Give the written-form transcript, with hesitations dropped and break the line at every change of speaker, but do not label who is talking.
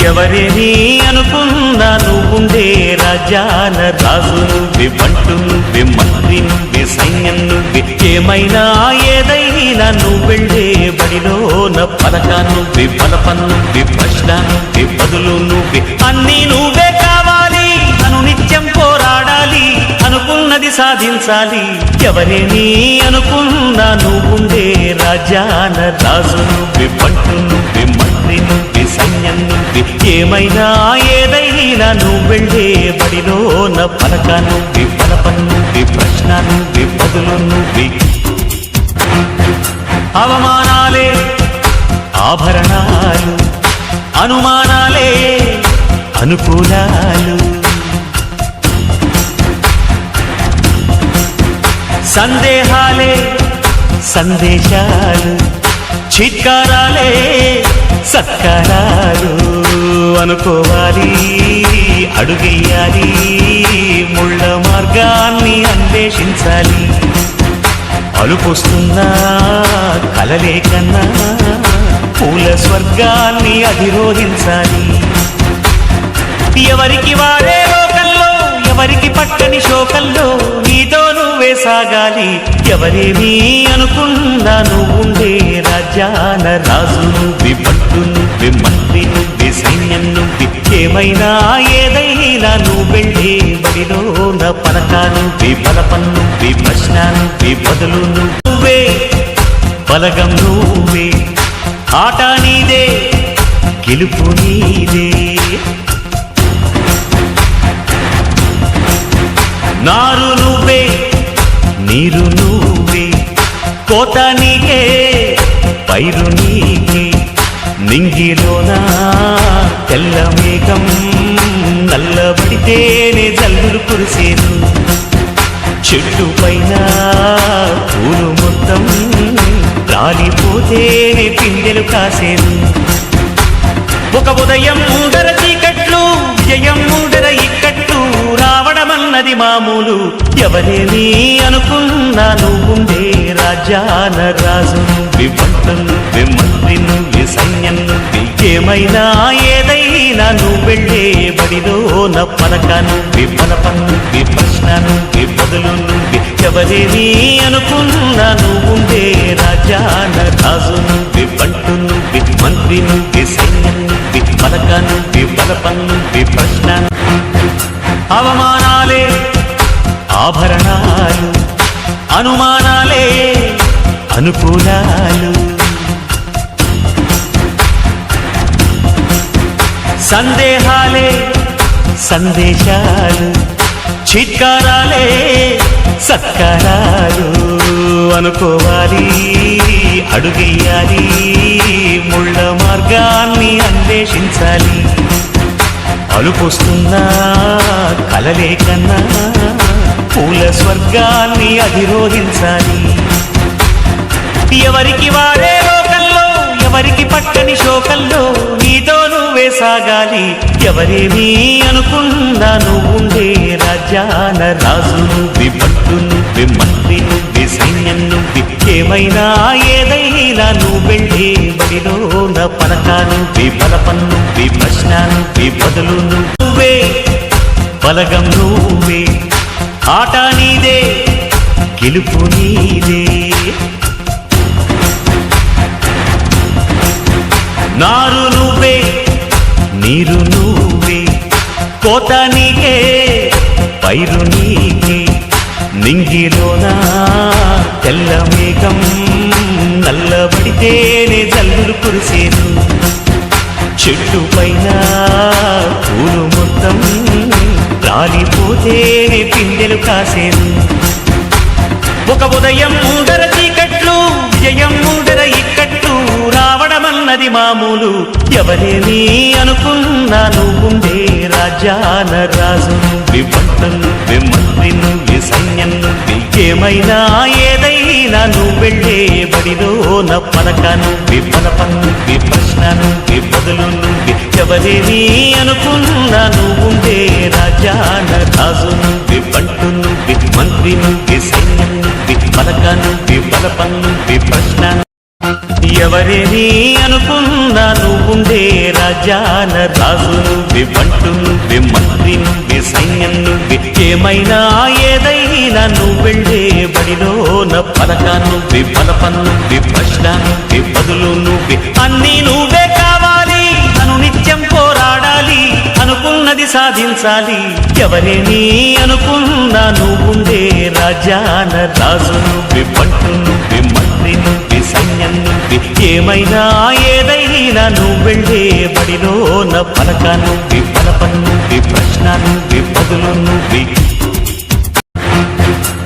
ఎవరేని అనుకున్నా నువ్వుండే రాజాన రాజు నువ్వే, బంటు నువ్వే, మంత్రి నువ్వే, సైన్యం నువ్వే, ఏమైనా ఏదైనా నువ్వెళ్ళే బడిలోన పలక నువ్వే, బలపం నువ్వే, ప్రశ్న నువ్వే, బదులు నువ్వే, అన్నీ నువ్వే కావాలి. నిత్యం పోరాడాలి, అనుకున్నది సాధించాలి. ఎవరేని అనుకున్నా నువ్వుండే రాజాన రాజు నువ్వే, బంటు నువ్వే, మంత్రి నువ్వే, సైన్యం నువ్వే, ఏమైనా ఏదైనా నువ్వెళ్ళే బడిలోన పలక నువ్వే, బలపం నువ్వే, ప్రశ్న నువ్వే, బదులు నువ్వే. అవమానాలే ఆభరణాలు, అనుమానాలే అనుకూలాలు, సందేహాలే సందేశాలు, చిత్కారాలే సత్కారాలు. అనుకోవాలి, అడుగెయ్యాలి, ముళ్ళ మార్గాన్ని అన్వేషించాలి. అలుపొస్తున్నా కలలే కన్నా పూల స్వర్గాన్ని అధిరోహించాలి. ఎవరికి వారే లోకంలో, ఎవరికి పట్టని శోకంలో నీతో నువ్వే సాగాలి. ఎవరేమీ అనుకున్నా నువ్వుండే రాజాన రాజు నువ్వే, బంటు నువ్వే, మంత్రి నువ్వే, సైన్యం నువ్వే, ఏమైనా ఏదైనా నువ్వెళ్ళే బడిలోన పలక నువ్వే, బలపం నువ్వే, ప్రశ్న నువ్వే, బదులు నువ్వే. బలగం నువ్వే, ఆట నీదే, గెలుపు నీదే. నారు నువ్వే, నీరు నువ్వే, కోత నీకే, పైరు నీకే. నింగిలోన తెల్ల మేఘం నల్లబడితేనే జల్లులు కురిసేను. చెట్టు పైన పూలు మొత్తం రాలిపోతేనే పిందెలు కాసేను. ఒక ఉదయం ముందర చీకట్లు, విజయం ముందర ఇక్కట్లు, రావడమన్నది మామూలు. ఎవరేని అనుకున్నా నువ్వుండే రాజాన రాజు నువ్వే, బంటు నువ్వే, మంత్రి నువ్వే, సైన్యం నువ్వే, ఏమైనా ఏదైనా నువ్వెళ్ళే బడిలోన పలక నువ్వే, బలపం నువ్వే, ప్రశ్న నువ్వే, బదులు నువ్వే. ఎవరేని అనుకున్నా నువ్వుండే రాజాన రాజు నువ్వే, బంటు నువ్వే, మంత్రి నువ్వే, సైన్యం నువ్వే, పలక నువ్వే, బలపం నువ్వే, ప్రశ్న. అవమానాలే ఆభరణాలు, అనుమానాలే అనుకూలాలు, సందేహాలే సందేశాలు, చిత్కారాలే సత్కారాలు. అనుకోవాలి, అడుగెయ్యాలి, ముళ్ళ మార్గాన్ని అన్వేషించాలి. అలుపొస్తున్నా కలలే కన్నా పూల స్వర్గాన్ని అధిరోహించాలి. ఎవరికి వారే లోకంలో, ఎవరికి పట్టని శోకంలో నీతో నువ్వే సాగాలి. ఎవరేమీ అనుకున్నా నువ్వుండే రాజాన రాజు నువ్వే, బంటు నువ్వే, మంత్రి నువ్వే, సైన్యం నువ్వే, ఏమైనా ఏదైనా నువ్వెళ్ళే బడిలోన పలక నువ్వే, బలపం నువ్వే, ప్రశ్న నువ్వే, బదులు నువ్వే. బలగం నువ్వే, ఆట నీదే, గెలుపు నీదే. నారు నువ్వే, నీరు నువ్వే, కోత నీకే, పైరు నీకే. నింగిలోన తెల్ల మేఘం నల్లబడితేనే జల్లులు కురిసేను. చెట్టు పైన పూలు మొత్తం రాలిపోతేనే పిందెలు కాసేను. ఒక ఉదయం ముందర చీకట్లు, విజయం ముందర ఇక్కట్లు, రావడమన్నది మామూలు. ఎవరేని అనుకున్నా నువ్వుండే రాజాన రాజు నువ్వే, బంటు నువ్వే, మంత్రి నువ్వే, సైన్యం నువ్వే, ఏమైనా ఏదైనా నువ్వెళ్ళే బడిలోన పలక నువ్వే, బలపం నువ్వే, ప్రశ్న నువ్వే, బదులు నువ్వే. ఎవరేని అనుకున్నా నువ్వుండే రాజాన రాజు నువ్వే, బంటు నువ్వే, మంత్రి నువ్వే, సైన్యం నువ్వే, పలక నువ్వే, బలపం నువ్వే, ప్రశ్న. ఎవరేని అనుకున్నా నువ్వుండే రాజ్యాన రాజు నువ్వే, బంటు నువ్వే, మంత్రి నువ్వే, సైన్యం నువ్వే, ఏమైనా ఏదైనా నువ్వు వెళ్ళే బడిలోన పలక నువ్వే, బలపం నువ్వే, ప్రశ్న నువ్వే, బదులు నువ్వే, అన్నీ నువ్వే కావాలి. అను నిత్యం పోరాడాలి, అనుకున్నది సాధించాలి. ఎవరేని అనుకున్నా నువ్వుండే రాజ్యాన రాజు నువ్వే, బంటు నువ్వే, మంత్రి నువ్వే, సైన్యం నువ్వే, ఏమైనా ఏదైనా నువ్వు వెళ్ళే బడిలోన పలక నువ్వే, బలపం నువ్వే, ప్రశ్న నువ్వే, బదులు నువ్వే.